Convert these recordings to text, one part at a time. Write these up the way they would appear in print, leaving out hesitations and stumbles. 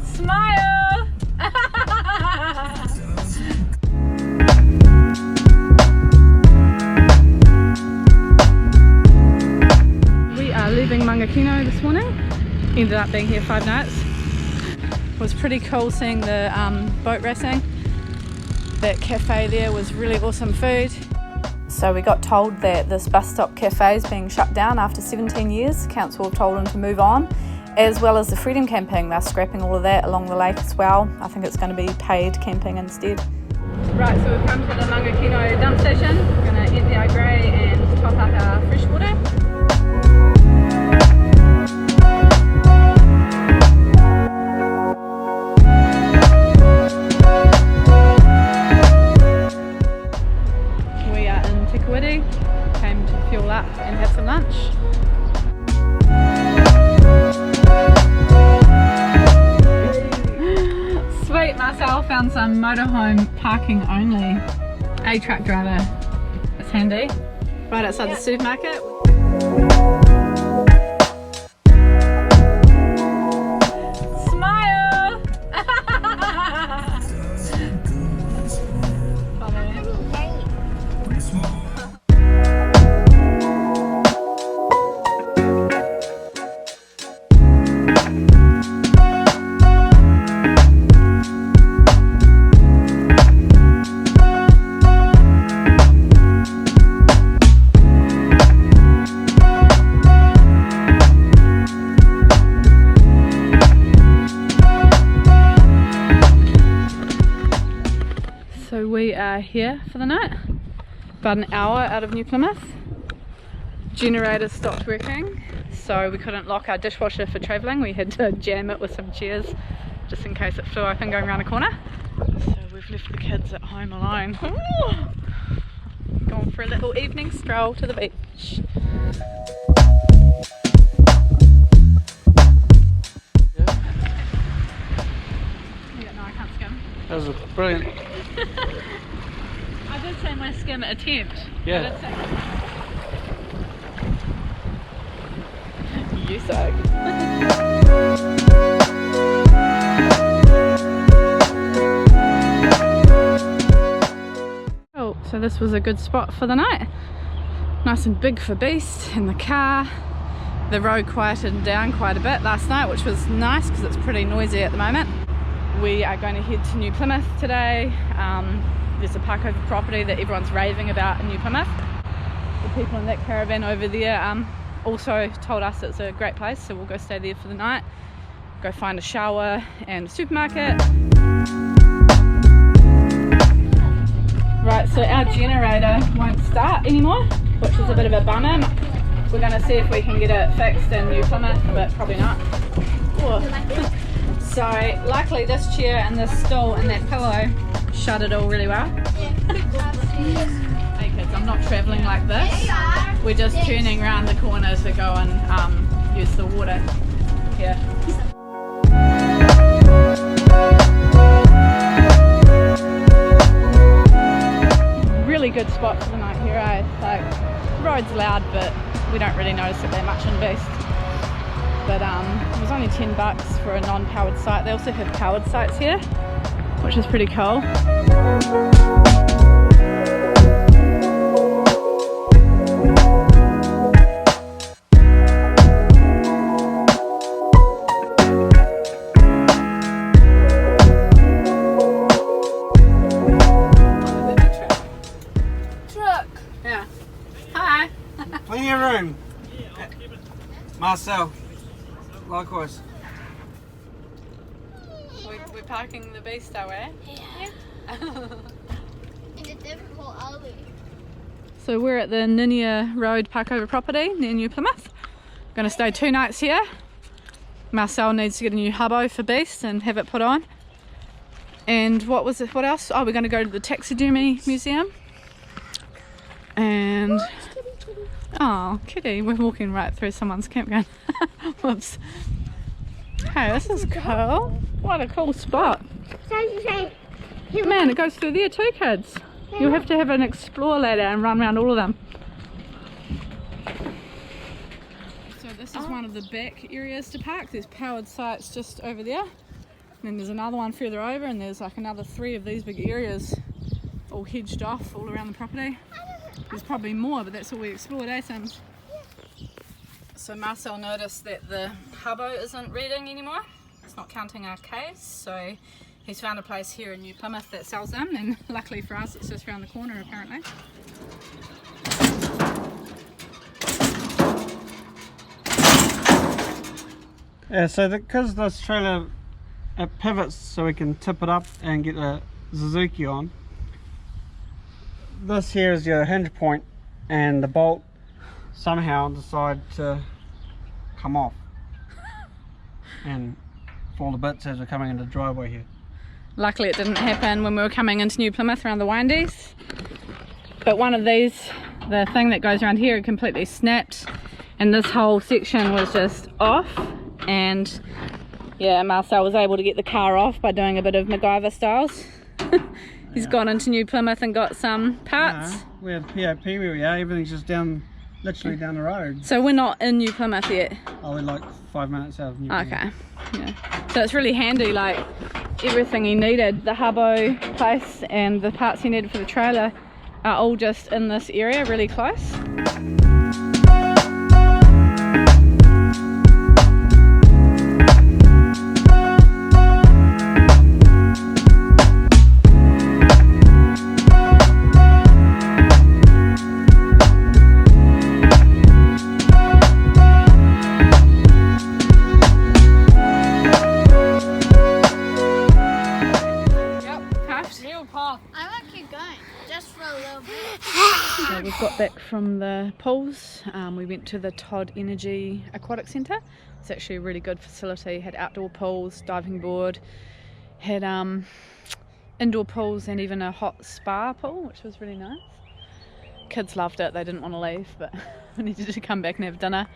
Smile! We are leaving Mangakino this morning. Ended up being here 5 nights. It was pretty cool seeing the boat racing. That cafe there was really awesome food. So we got told that this bus stop cafe is being shut down after 17 years. Council have told them to move on, as well as the freedom camping. They're scrapping all of that along the lake as well. I think it's going to be paid camping instead. Right, so we've come to the Mangakino dump station. We're going to empty our grey and top up our fresh water. Came to fuel up and have some lunch. Sweet, Marcel found some motorhome parking only. A truck driver. It's handy. Right outside the supermarket. So we are here for the night, about an hour out of New Plymouth. Generator stopped working, so we couldn't lock our dishwasher for travelling. We had to jam it with some chairs just in case it flew open going around a corner. So we've left the kids at home alone. Ooh. Going for a little evening stroll to the beach. Yeah, no, I can't skim. That was brilliant. I did say my skim attempt. Yeah. You suck. Oh, so this was a good spot for the night. Nice and big for Beast in the car. The road quieted down quite a bit last night, which was nice because it's pretty noisy at the moment. We are going to head to New Plymouth today. There's a park over property that everyone's raving about in New Plymouth. The people in that caravan over there also told us it's a great place, so we'll go stay there for the night, go find a shower and a supermarket. Right, so our generator won't start anymore, which is a bit of a bummer. We're going to see if we can get it fixed in New Plymouth, but probably not. So luckily this chair and this stool and that pillow shut it all really well. Hey kids, I'm not travelling like this. We're just turning around the corner to go and use the water here. Really good spot for the night here, eh? Like, the road's loud, but we don't really notice it that much in Beast. But it was only $10 for a non-powered site. They also have powered sites here, which is pretty cool. Truck. Yeah. Hi. Plenty of room. Marcel. Likewise. We're parking the Beast, are we? Yeah. In a difficult alley. So we're at the Ninia Road Parkover property near New Plymouth. Going to stay 2 nights here. Marcel needs to get a new hubbo for Beast and have it put on. And what else? Oh, we're going to go to the taxidermy museum. And oh, kitty, we're walking right through someone's campground. Whoops. Hey, this is cool. What a cool spot. Man, it goes through there too, kids. You'll have to have an explore ladder and run around all of them. So this is one of the back areas to park. There's powered sites just over there. then there's another one further over, and there's like another 3 of these big areas all hedged off all around the property. There's probably more, but that's all we explored, eh, Sims? So Marcel noticed that the Habbo isn't reading anymore. It's not counting our Ks, so he's found a place here in New Plymouth that sells them, and luckily for us it's just around the corner apparently. Yeah, so because this trailer, it pivots so we can tip it up and get the Suzuki on. This here is your hinge point, and the bolt somehow decided to come off and fall to bits as we're coming into the driveway here. Luckily it didn't happen when we were coming into New Plymouth around the Windies, but one of these, the thing that goes around here, completely snapped, and this whole section was just off. And yeah, Marcel was able to get the car off by doing a bit of MacGyver styles. He's gone into New Plymouth and got some parts. No, we're at POP where we are, everything's just literally down the road. So we're not in New Plymouth yet? Oh, we're like 5 minutes out of New Plymouth. Okay, yeah. So it's really handy, like everything he needed, the Habbo place and the parts he needed for the trailer are all just in this area, really close. So we've got back from the pools. We went to the Todd Energy Aquatic Centre. It's actually a really good facility. Had outdoor pools, diving board, had indoor pools and even a hot spa pool, which was really nice. Kids loved it. They didn't want to leave, but we needed to come back and have dinner.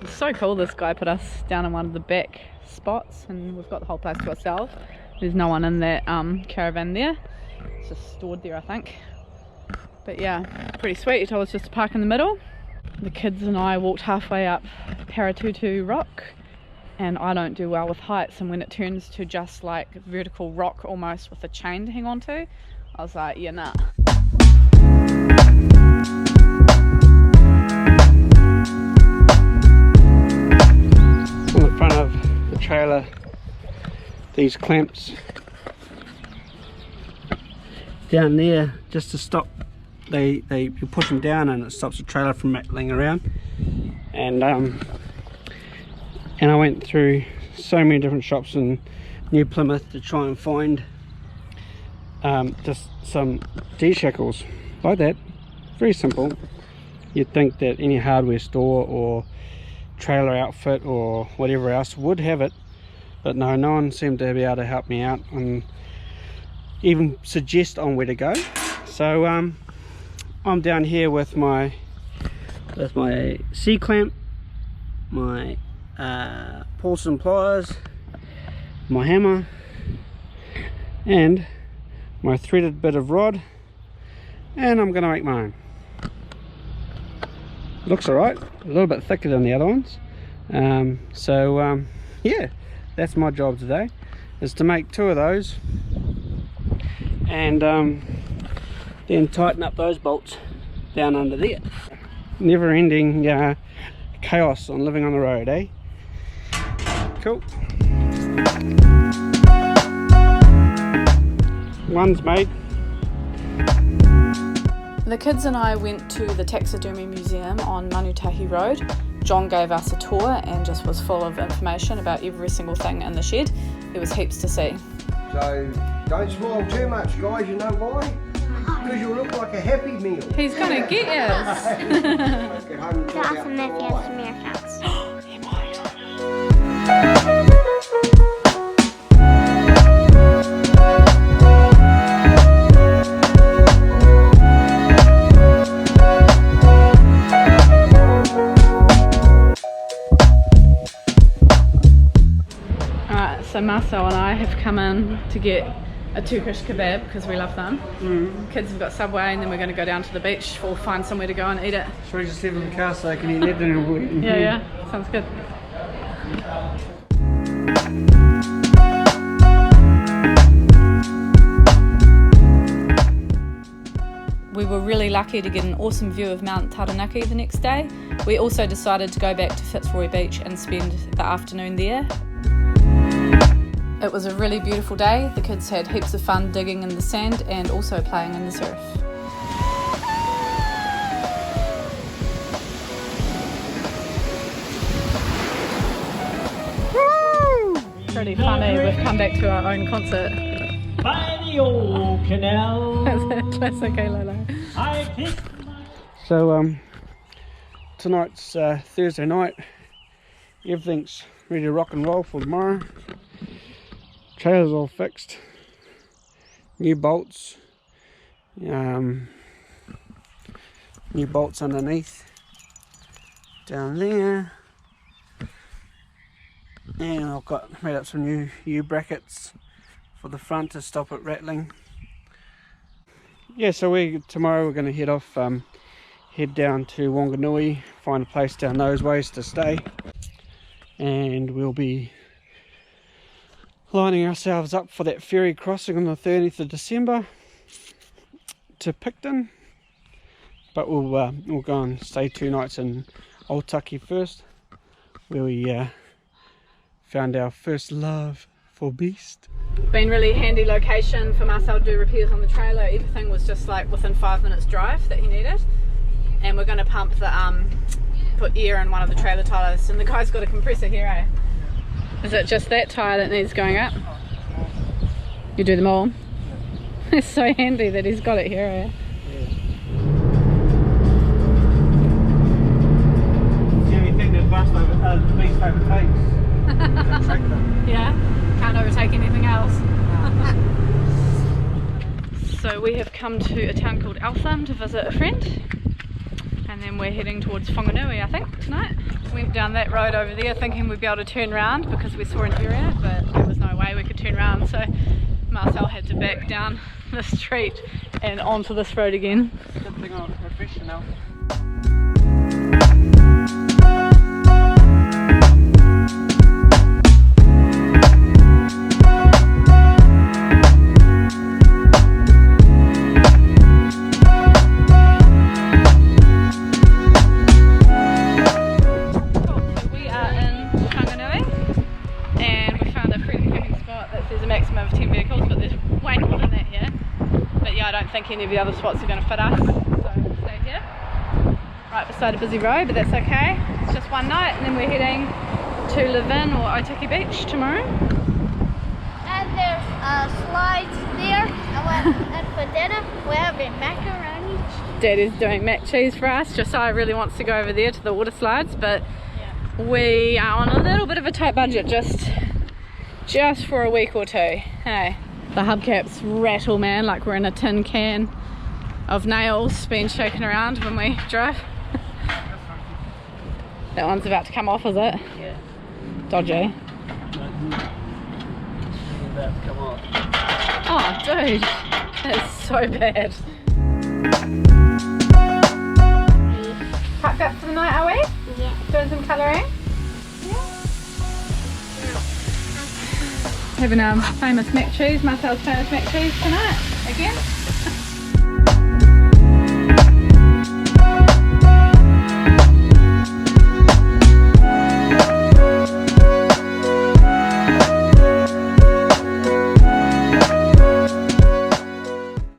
It's so cool. This guy put us down in one of the back spots and we've got the whole place to ourselves. There's no one in that caravan there. It's just stored there, I think. But yeah, pretty sweet. He told us just to park in the middle. The kids and I walked halfway up Paratutu Rock, and I don't do well with heights, and when it turns to just like vertical rock almost with a chain to hang on to, I was like, yeah, nah. On the front of the trailer, these clamps down there just to stop. You push them down and it stops the trailer from rattling around. And I went through so many different shops in New Plymouth to try and find just some D-shackles like that. Very simple. You'd think that any hardware store or trailer outfit or whatever else would have it, but no one seemed to be able to help me out and even suggest on where to go. So I'm down here with my C-clamp, my Paulson pliers, my hammer and my threaded bit of rod, and I'm gonna make my own. Looks alright, a little bit thicker than the other ones. Yeah, that's my job today, is to make 2 of those and then tighten up those bolts down under there. Never ending chaos on living on the road, eh? Cool. One's made. The kids and I went to the Taxidermy Museum on Manutahi Road. John gave us a tour and just was full of information about every single thing in the shed. There was heaps to see. So don't smile too much, guys, you know why? Because you'll look like a Happy Meal. He's gonna get us. Get home and To ask him if he has some meerkats. He might. Alright, so Marcel and I have come in to get a Turkish kebab because we love them. Kids have got Subway and then we're going to go down to the beach. We'll find somewhere to go and eat it. Should we just leave it in the car so I can eat that dinner? Yeah, sounds good. really lucky to get an awesome view of Mount Taranaki the next day. We also decided to go back to Fitzroy Beach and spend the afternoon there. It was a really beautiful day. The kids had heaps of fun digging in the sand and also playing in the surf. Pretty funny, we've come back to our own concert. By the old canal. That's a classic Lolo. So tonight's Thursday night. Everything's ready to rock and roll for tomorrow. Trailer's all fixed. New bolts. New bolts underneath. Down there. And I've made up some new U-brackets for the front to stop it rattling. Yeah, so tomorrow we're going to head off, head down to Whanganui, find a place down those ways to stay, and we'll be lining ourselves up for that ferry crossing on the 30th of December to Picton. But we'll go and stay 2 nights in Otaki first, where we found our first love for beast. Been really handy location for Marcel to do repairs on the trailer. Everything was just like within 5 minutes drive that he needed. And we're going to pump the put air in one of the trailer tyres, and the guy's got a compressor here, eh? Is it just that tyre that needs going up? You do them all? It's so handy that he's got it here, eh? The only thing that the beast overtakes. Yeah, can't overtake anything else. So we have come to a town called Eltham to visit a friend, and then we're heading towards Whanganui, I think, tonight. Went down that road over there thinking we'd be able to turn around because we saw an area, but there was no way we could turn around, so Marcel had to back down the street and onto this road again. Good thing I'm a professional. Any of the other spots are going to fit us, so we'll stay here right beside a busy road, but that's okay. It's just one night, and then we're heading to Levin or Otaki Beach tomorrow. And there's slides there, and for dinner we're having macaroni. Daddy's doing mac cheese for us. Josiah really wants to go over there to the water slides, but we are on a little bit of a tight budget just for a week or two. Hey. The hubcaps rattle, man, like we're in a tin can of nails being shaken around when we drove. That one's about to come off, is it? Yeah. Dodgy. About to come off. Oh, dude, that's so bad. Packed up for the night, are we? Yeah. Doing some colouring? Having famous mac cheese, Marcel's famous mac cheese tonight, again.